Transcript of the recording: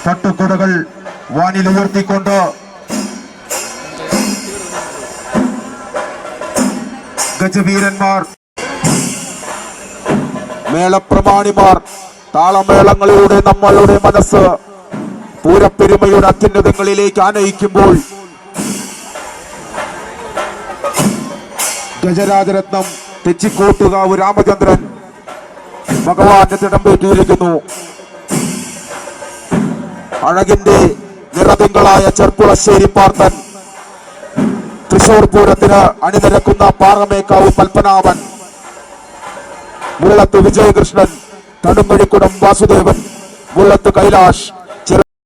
പട്ടുകുടകൾ വാനിൽ ഉയർത്തിക്കൊണ്ട് ഗജവീരന്മാർ, മേളപ്രമാണിമാർ താളമേളങ്ങളിലൂടെ നമ്മളുടെ മനസ്സ് പൂരപ്പെരുമയുടെ അത്യുന്നതങ്ങളിലേക്ക് ആനയിക്കുമ്പോൾ ഗജരാജരത്നം തെച്ചിക്കോട്ടുകാവ് രാമചന്ദ്രൻ ഭഗവാന്റെ തിടമ്പേറ്റിയിരിക്കുന്നു. അഴകിന്റെ നിറതിങ്കളായ ചെർപ്പുളശ്ശേരി പാർത്തൻ, തൃശൂർ പൂരത്തിന് അണിനിരക്കുന്ന പാറമേക്കാവ് പത്മനാഭൻ, മുള്ളത്ത് വിജയകൃഷ്ണൻ, തടുമ്പഴിക്കുടം വാസുദേവൻ, മുള്ളത്ത് കൈലാഷ്,